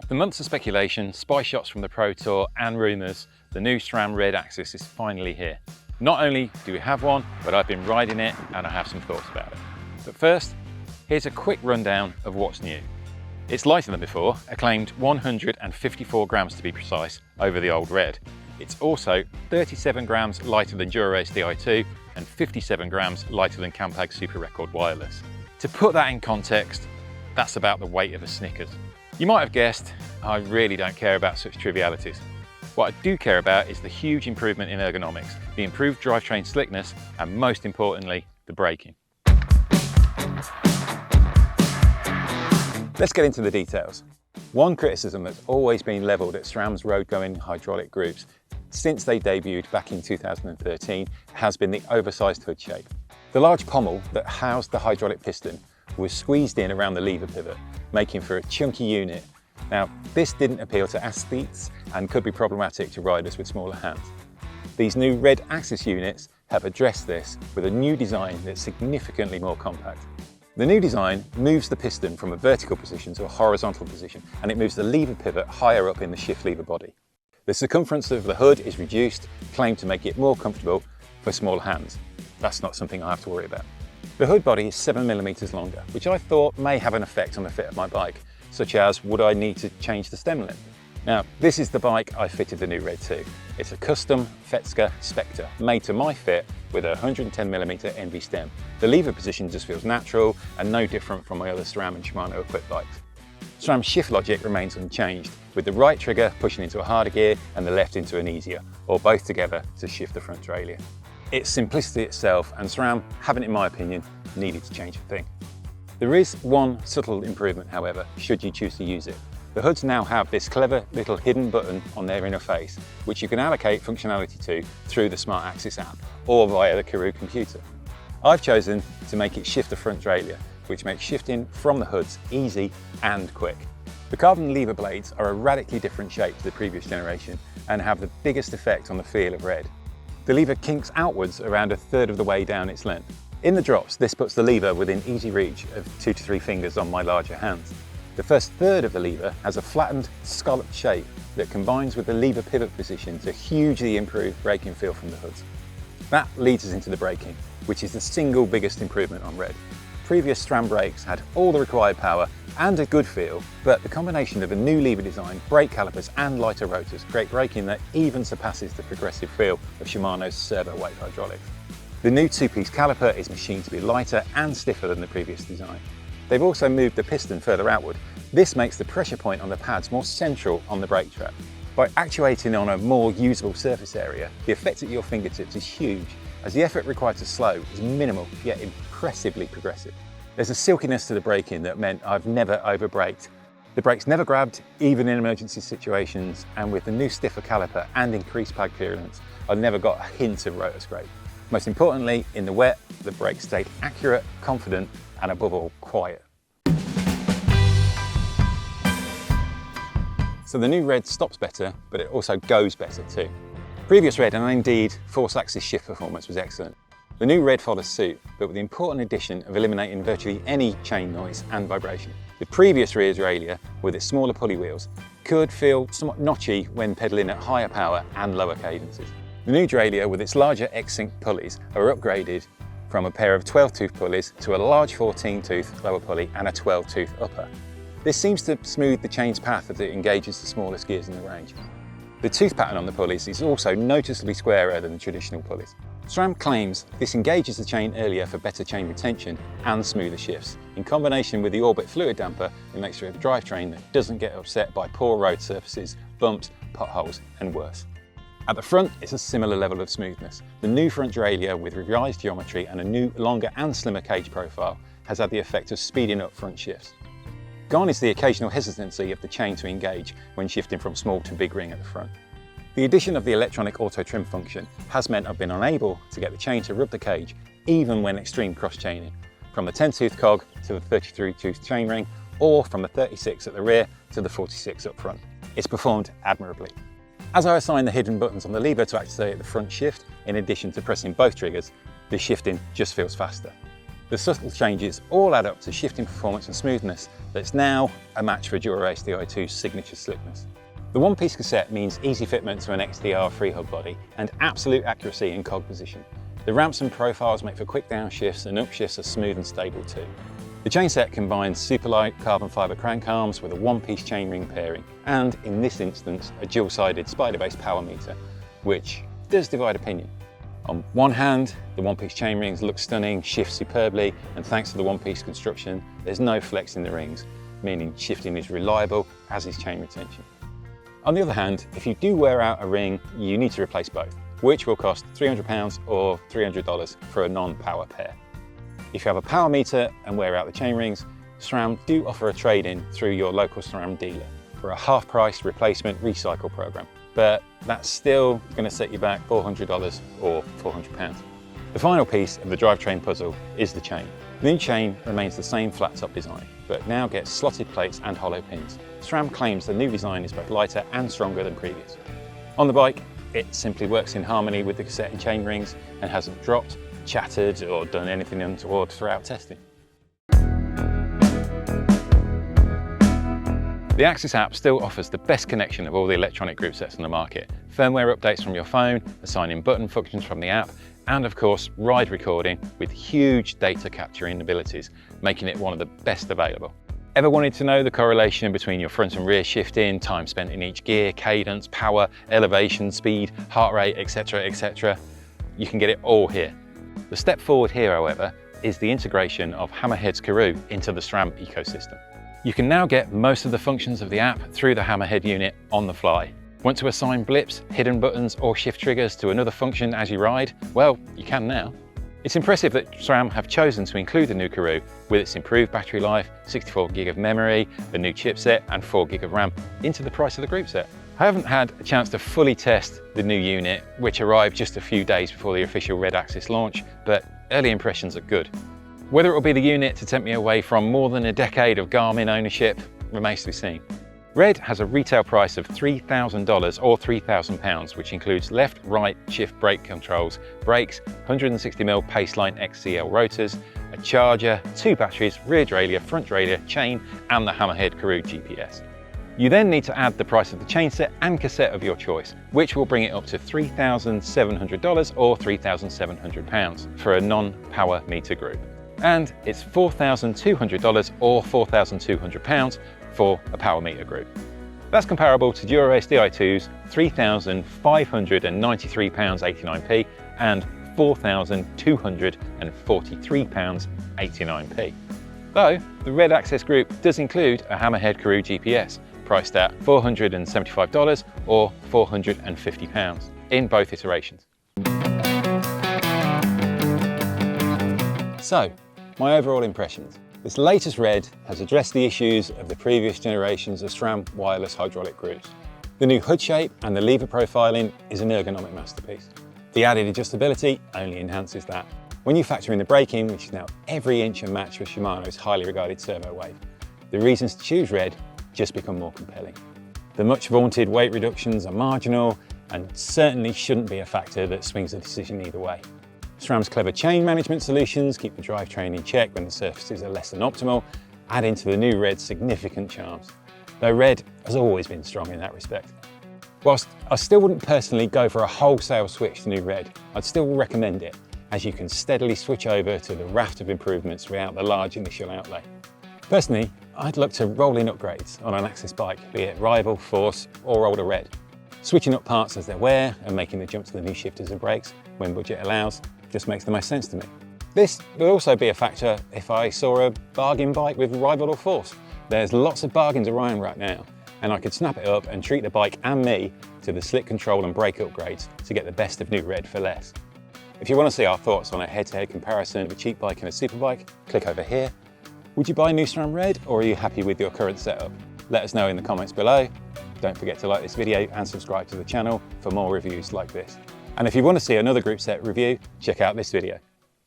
After months of speculation, spy shots from the Pro Tour and rumours, the new SRAM Red AXS is finally here. Not only do we have one, but I've been riding it and I have some thoughts about it. But first, here's a quick rundown of what's new. It's lighter than before, a claimed 154 grams to be precise over the old Red. It's also 37 grams lighter than Dura-Ace Di2 and 57 grams lighter than Campag Super Record Wireless. To put that in context, that's about the weight of a Snickers. You might have guessed, I really don't care about such trivialities. What I do care about is the huge improvement in ergonomics, the improved drivetrain slickness, and most importantly, the braking. Let's get into the details. One criticism that's always been levelled at SRAM's road-going hydraulic groups since they debuted back in 2013 has been the oversized hood shape. The large pommel that housed the hydraulic piston was squeezed in around the lever pivot, making for a chunky unit. Now, this didn't appeal to aesthetes and could be problematic to riders with smaller hands. These new Red AXS units have addressed this with a new design that's significantly more compact. The new design moves the piston from a vertical position to a horizontal position, and it moves the lever pivot higher up in the shift lever body. The circumference of the hood is reduced, claimed to make it more comfortable for smaller hands. That's not something I have to worry about. The hood body is 7mm longer, which I thought may have an effect on the fit of my bike, such as would I need to change the stem length? Now, this is the bike I fitted the new Red to. It's a custom Fetska Spectre, made to my fit with a 110mm NV stem. The lever position just feels natural and no different from my other SRAM and Shimano equipped bikes. SRAM's shift logic remains unchanged, with the right trigger pushing into a harder gear and the left into an easier, or both together to shift the front derailleur. It's simplicity itself, and SRAM haven't, in my opinion, needed to change a thing. There is one subtle improvement, however, should you choose to use it. The hoods now have this clever little hidden button on their inner face, which you can allocate functionality to through the Smart Axis app or via the Karoo computer. I've chosen to make it shift the front derailleur, which makes shifting from the hoods easy and quick. The carbon lever blades are a radically different shape to the previous generation and have the biggest effect on the feel of Red. The lever kinks outwards around a third of the way down its length. In the drops, this puts the lever within easy reach of 2 to 3 fingers on my larger hands. The first third of the lever has a flattened, scalloped shape that combines with the lever pivot position to hugely improve braking feel from the hoods. That leads us into the braking, which is the single biggest improvement on Red. Previous SRAM brakes had all the required power and a good feel, but the combination of a new lever design, brake calipers and lighter rotors create braking that even surpasses the progressive feel of Shimano's servo weight hydraulics. The new two-piece caliper is machined to be lighter and stiffer than the previous design. They've also moved the piston further outward. This makes the pressure point on the pads more central on the brake trap. By actuating on a more usable surface area, the effect at your fingertips is huge, as the effort required to slow is minimal yet impressively progressive. There's a silkiness to the braking that meant I've never over-braked. The brakes never grabbed, even in emergency situations, and with the new stiffer caliper and increased pad clearance, I've never got a hint of rotor scrape. Most importantly, in the wet, the brakes stayed accurate, confident, and above all, quiet. So the new Red stops better, but it also goes better too. Previous Red, and indeed force axis shift performance, was excellent. The new Red follows suit, but with the important addition of eliminating virtually any chain noise and vibration. The previous rear derailleur, with its smaller pulley wheels, could feel somewhat notchy when pedalling at higher power and lower cadences. The new derailleur, with its larger X-Sync pulleys, are upgraded from a pair of 12-tooth pulleys to a large 14-tooth lower pulley and a 12-tooth upper. This seems to smooth the chain's path as it engages the smallest gears in the range. The tooth pattern on the pulleys is also noticeably squarer than the traditional pulleys. SRAM claims this engages the chain earlier for better chain retention and smoother shifts. In combination with the Orbit fluid damper, it makes for a drivetrain that doesn't get upset by poor road surfaces, bumps, potholes, and worse. At the front, it's a similar level of smoothness. The new front derailleur with revised geometry and a new longer and slimmer cage profile has had the effect of speeding up front shifts. Gone is the occasional hesitancy of the chain to engage when shifting from small to big ring at the front. The addition of the electronic auto trim function has meant I've been unable to get the chain to rub the cage even when extreme cross chaining, from the 10-tooth cog to the 33-tooth chainring, or from the 36 at the rear to the 46 up front. It's performed admirably. As I assign the hidden buttons on the lever to activate the front shift, in addition to pressing both triggers, the shifting just feels faster. The subtle changes all add up to shifting performance and smoothness that's now a match for Dura-Ace Di2's signature slickness. The one-piece cassette means easy fitment to an XDR freehug body and absolute accuracy in cog position. The ramps and profiles make for quick downshifts, and upshifts are smooth and stable too. The chainset combines super light carbon fibre crank arms with a one-piece chainring pairing, and in this instance a dual-sided spider-based power meter, which does divide opinion. On one hand, the one-piece chain rings look stunning, shift superbly, and thanks to the one-piece construction, there's no flex in the rings, meaning shifting is reliable, as is chain retention. On the other hand, if you do wear out a ring, you need to replace both, which will cost £300 or $300 for a non-power pair. If you have a power meter and wear out the chain rings, SRAM do offer a trade-in through your local SRAM dealer for a half-price replacement recycle program. But that's still going to set you back $400 or £400. The final piece of the drivetrain puzzle is the chain. The new chain remains the same flat top design, but now gets slotted plates and hollow pins. SRAM claims the new design is both lighter and stronger than previous. On the bike, it simply works in harmony with the cassette and chain rings and hasn't dropped, chattered or done anything untoward throughout testing. The AXS app still offers the best connection of all the electronic group sets on the market. Firmware updates from your phone, assigning button functions from the app, and of course ride recording with huge data capturing abilities, making it one of the best available. Ever wanted to know the correlation between your front and rear shifting, time spent in each gear, cadence, power, elevation, speed, heart rate, etc, etc? You can get it all here. The step forward here, however, is the integration of Hammerhead Karoo into the SRAM ecosystem. You can now get most of the functions of the app through the Hammerhead unit on the fly. Want to assign blips, hidden buttons or shift triggers to another function as you ride? Well, you can now. It's impressive that SRAM have chosen to include the new Karoo with its improved battery life, 64 gig of memory, the new chipset and 4 gig of RAM into the price of the group set. I haven't had a chance to fully test the new unit, which arrived just a few days before the official Red AXS launch, but early impressions are good. Whether it will be the unit to tempt me away from more than a decade of Garmin ownership remains to be seen. Red has a retail price of $3,000 or £3,000, which includes left, right, shift brake controls, brakes, 160mm Paceline XCL rotors, a charger, 2 batteries, rear derailleur, front derailleur, chain, and the Hammerhead Karoo GPS. You then need to add the price of the chainset and cassette of your choice, which will bring it up to $3,700 or £3,700 for a non-power meter group. And it's $4,200 or £4,200 for a power meter group. That's comparable to Dura-Ace Di2's £3,593.89p and £4,243.89p. Though the Red AXS group does include a Hammerhead Karoo GPS, priced at $475 or £450 in both iterations. So, my overall impressions. This latest Red has addressed the issues of the previous generations of SRAM wireless hydraulic groups. The new hood shape and the lever profiling is an ergonomic masterpiece. The added adjustability only enhances that. When you factor in the braking, which is now every inch a match with Shimano's highly regarded servo wave, the reasons to choose Red just become more compelling. The much vaunted weight reductions are marginal and certainly shouldn't be a factor that swings a decision either way. SRAM's clever chain management solutions keep the drivetrain in check when the surfaces are less than optimal, adding to the new Red's significant charms, though Red has always been strong in that respect. Whilst I still wouldn't personally go for a wholesale switch to new Red, I'd still recommend it, as you can steadily switch over to the raft of improvements without the large initial outlay. Personally, I'd look to rolling upgrades on an AXS bike, be it Rival, Force or older Red. Switching up parts as they wear and making the jump to the new shifters and brakes when budget allows just makes the most sense to me. This will also be a factor if I saw a bargain bike with Rival or Force. There's lots of bargains around right now, and I could snap it up and treat the bike and me to the slick control and brake upgrades to get the best of new Red for less. If you want to see our thoughts on a head-to-head comparison of a cheap bike and a super bike, click over here. Would you buy new SRAM Red, or are you happy with your current setup? Let us know in the comments below. Don't forget to like this video and subscribe to the channel for more reviews like this. And if you want to see another group set review, check out this video.